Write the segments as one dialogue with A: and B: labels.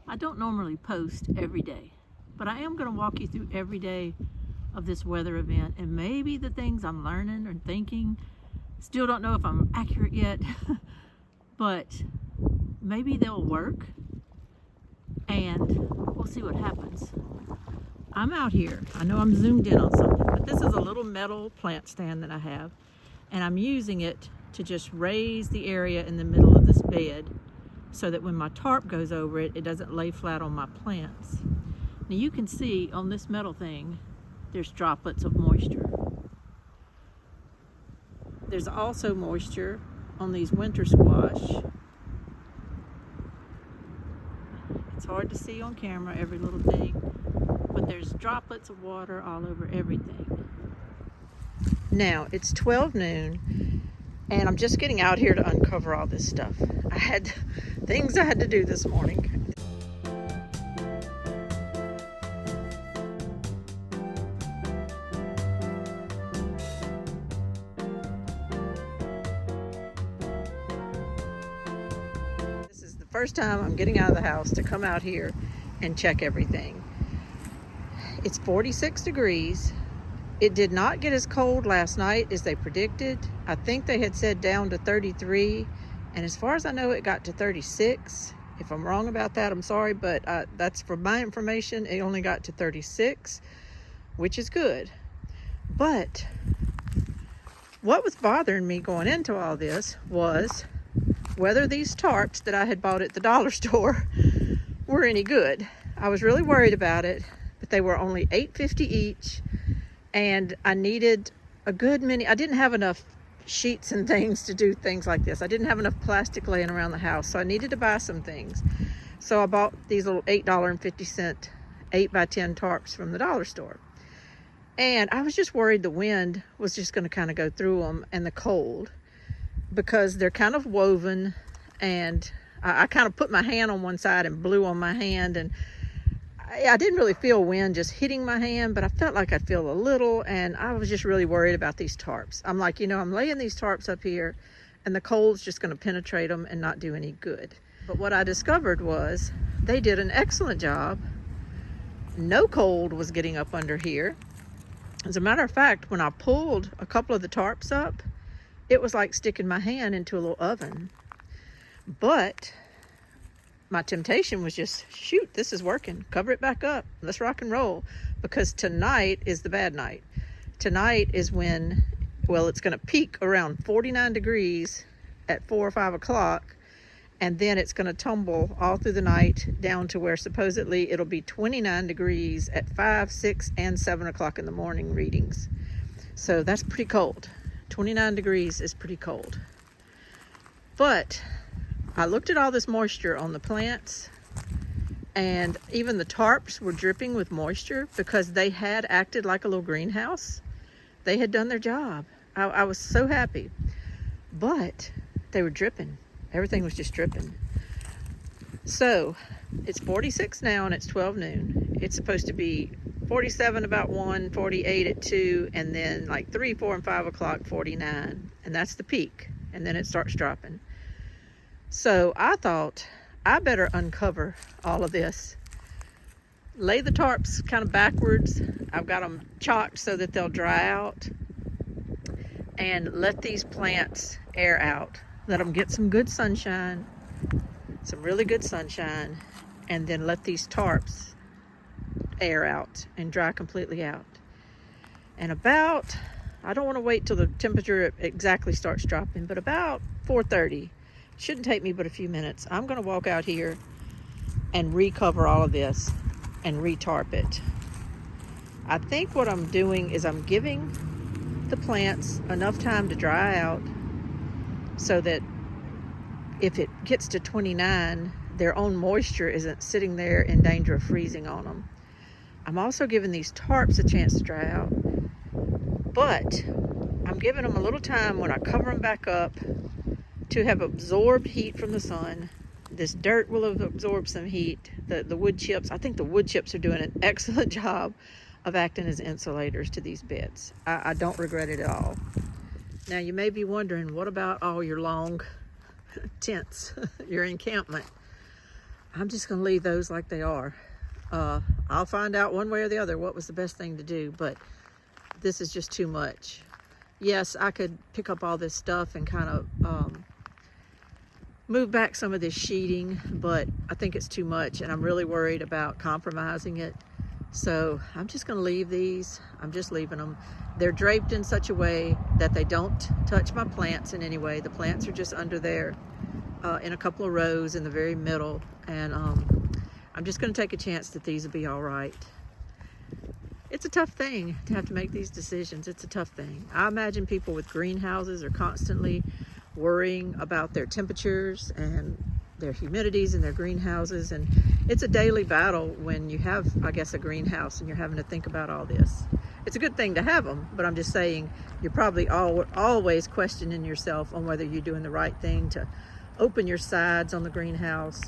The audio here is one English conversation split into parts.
A: I don't normally post every day, but I am going to walk you through every day of this weather event, and maybe the things I'm learning or thinking, still don't know if I'm accurate yet, but maybe they'll work, and we'll see what happens. I'm out here. I know I'm zoomed in on something, but this is a little metal plant stand that I have, and I'm using it to just raise the area in the middle of this bed so that when my tarp goes over it, it doesn't lay flat on my plants. Now you can see on this metal thing, there's droplets of moisture. There's also moisture on these winter squash. It's hard to see on camera, every little thing, but there's droplets of water all over everything. Now, it's 12 noon, and I'm just getting out here to uncover all this stuff. I had things I had to do this morning. This is the first time I'm getting out of the house to come out here and check everything. It's 46 degrees. It did not get as cold last night as they predicted. I think they had said down to 33, and as far as I know, it got to 36. If I'm wrong about that, I'm sorry, but that's for my information. It only got to 36, which is good. But what was bothering me going into all this was whether these tarps that I had bought at the dollar store were any good. I was really worried about it, but they were only $8.50 each, and I needed a good many. I didn't have enough sheets and things to do things like this. I didn't have enough plastic laying around the house, so I needed to buy some things. So I bought these little $8.50 8x10 tarps from the dollar store. And I was just worried the wind was just going to kind of go through them, and the cold, because they're kind of woven, and I kind of put my hand on one side and blew on my hand, and I didn't really feel wind just hitting my hand, but I felt like I'd feel a little, and I was just really worried about these tarps. I'm like, I'm laying these tarps up here, and the cold's just going to penetrate them and not do any good. But what I discovered was they did an excellent job. No cold was getting up under here. As a matter of fact, when I pulled a couple of the tarps up, it was like sticking my hand into a little oven. But my temptation was just, shoot, this is working. Cover it back up. Let's rock and roll. Because tonight is the bad night. Tonight is when, it's going to peak around 49 degrees at 4 or 5 o'clock. And then it's going to tumble all through the night down to where supposedly it'll be 29 degrees at 5, 6, and 7 o'clock in the morning readings. So that's pretty cold. 29 degrees is pretty cold. But I looked at all this moisture on the plants, and even the tarps were dripping with moisture because they had acted like a little greenhouse. They had done their job. I was so happy. But they were dripping. Everything was just dripping. So it's 46 now, and it's 12 noon. It's supposed to be 47 about 1, 48 at 2, and then like 3, 4, and 5 o'clock, 49. And that's the peak. And then it starts dropping. So I thought I better uncover all of this. Lay the tarps kind of backwards. I've got them chalked so that they'll dry out. And let these plants air out. Let them get some good sunshine, some really good sunshine, and then let these tarps air out and dry completely out. And I don't want to wait till the temperature exactly starts dropping, but about 4:30, shouldn't take me but a few minutes, I'm going to walk out here and recover all of this and retarp it. I think what I'm doing is I'm giving the plants enough time to dry out so that if it gets to 29, their own moisture isn't sitting there in danger of freezing on them. I'm also giving these tarps a chance to dry out, but I'm giving them a little time when I cover them back up to have absorbed heat from the sun. This dirt will have absorbed some heat. The wood chips, I think the wood chips are doing an excellent job of acting as insulators to these beds. I don't regret it at all. Now you may be wondering, what about all your long tents, your encampment? I'm just going to leave those like they are. I'll find out one way or the other what was the best thing to do, but this is just too much. Yes, I could pick up all this stuff and kind of move back some of this sheeting, but I think it's too much and I'm really worried about compromising it. So I'm just going to leave these. I'm just leaving them. They're draped in such a way that they don't touch my plants in any way. The plants are just under there in a couple of rows in the very middle, and I'm just going to take a chance that these will be all right. It's a tough thing to have to make these decisions. It's a tough thing. I imagine people with greenhouses are constantly worrying about their temperatures and their humidities in their greenhouses, and it's a daily battle when you have, I guess, a greenhouse and you're having to think about all this. It's a good thing to have them, but I'm just saying you're probably always questioning yourself on whether you're doing the right thing to open your sides on the greenhouse,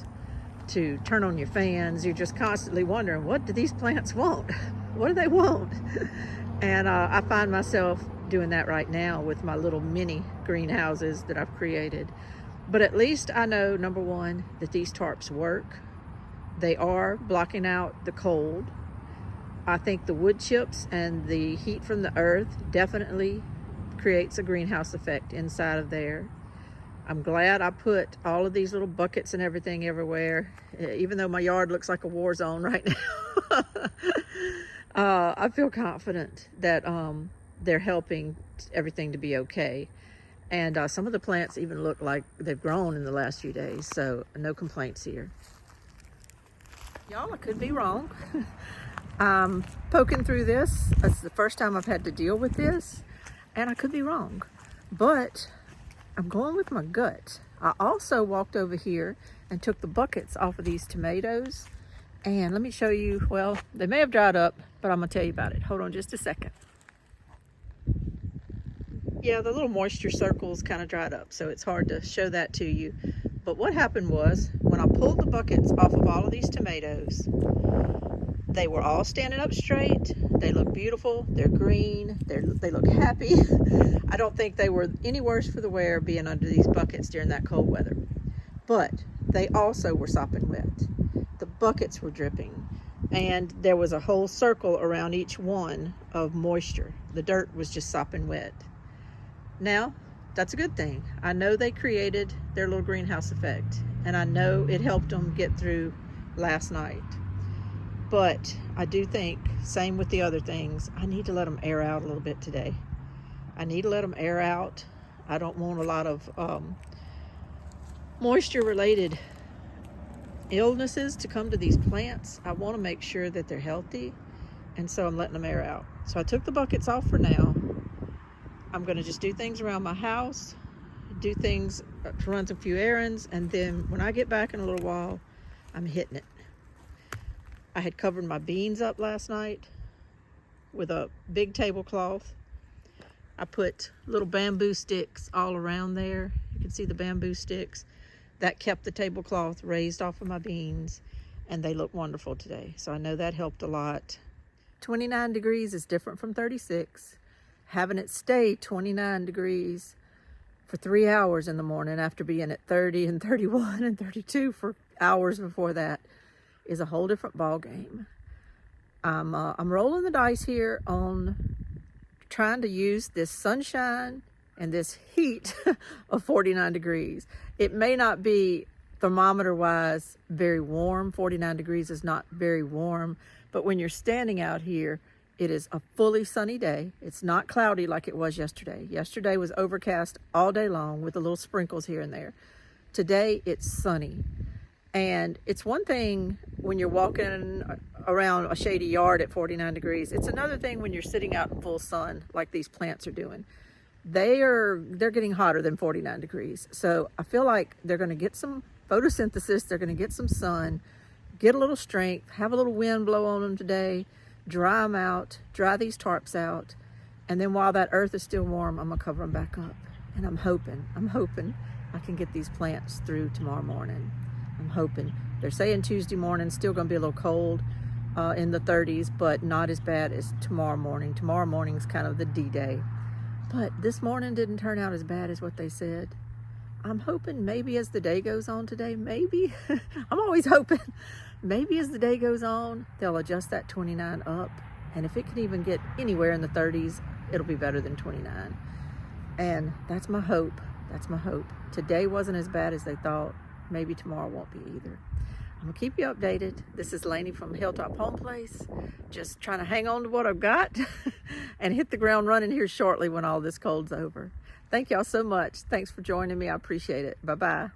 A: to turn on your fans. You're just constantly wondering, what do these plants want? What do they want? And I find myself doing that right now with my little mini greenhouses that I've created. But at least I know, number one, that these tarps work. They are blocking out the cold. I think the wood chips and the heat from the earth definitely creates a greenhouse effect inside of there. I'm glad I put all of these little buckets and everything everywhere, even though my yard looks like a war zone right now. I feel confident that they're helping everything to be okay. And some of the plants even look like they've grown in the last few days, so no complaints here. Y'all, I could be wrong. I'm poking through this. It's the first time I've had to deal with this, and I could be wrong, but I'm going with my gut. I also walked over here and took the buckets off of these tomatoes, and let me show you. Well, they may have dried up, but I'm gonna tell you about it. Hold on just a second. Yeah, the little moisture circles kind of dried up, so it's hard to show that to you. But what happened was, when I pulled the buckets off of all of these tomatoes, they were all standing up straight. They look beautiful. They're green. They look happy. I don't think they were any worse for the wear being under these buckets during that cold weather. But they also were sopping wet. The buckets were dripping, and there was a whole circle around each one of moisture. The dirt was just sopping wet. Now, that's a good thing. I know they created their little greenhouse effect, and I know it helped them get through last night. But I do think, same with the other things, I need to let them air out a little bit today. I need to let them air out. I don't want a lot of moisture-related illnesses to come to these plants. I want to make sure that they're healthy, and so I'm letting them air out. So I took the buckets off for now. I'm going to just do things around my house, do things to run some few errands, and then when I get back in a little while, I'm hitting it. I had covered my beans up last night with a big tablecloth. I put little bamboo sticks all around there. You can see the bamboo sticks. That kept the tablecloth raised off of my beans, and they look wonderful today. So I know that helped a lot. 29 degrees is different from 36. Having it stay 29 degrees for 3 hours in the morning after being at 30 and 31 and 32 for hours before that is a whole different ball game. I'm rolling the dice here on trying to use this sunshine and this heat of 49 degrees. It may not be thermometer wise very warm. 49 degrees is not very warm, but when you're standing out here, it is a fully sunny day. It's not cloudy like it was yesterday. Yesterday was overcast all day long with a little sprinkles here and there. Today it's sunny. And it's one thing when you're walking around a shady yard at 49 degrees. It's another thing when you're sitting out in full sun like these plants are doing. They're getting hotter than 49 degrees. So I feel like they're going to get some photosynthesis. They're going to get some sun, get a little strength, have a little wind blow on them today, dry them out, dry these tarps out. And then while that earth is still warm, I'm going to cover them back up. And I'm hoping I can get these plants through tomorrow morning. I'm hoping. They're saying Tuesday morning, still going to be a little cold in the 30s, but not as bad as tomorrow morning. Tomorrow morning is kind of the D-Day. But this morning didn't turn out as bad as what they said. I'm hoping maybe as the day goes on today, maybe, I'm always hoping, maybe as the day goes on, they'll adjust that 29 up. And if it can even get anywhere in the 30s, it'll be better than 29. And that's my hope. That's my hope. Today wasn't as bad as they thought. Maybe tomorrow won't be either. I'm gonna keep you updated. This is Lainey from Hilltop Home Place. Just trying to hang on to what I've got and hit the ground running here shortly when all this cold's over. Thank y'all so much. Thanks for joining me. I appreciate it. Bye-bye.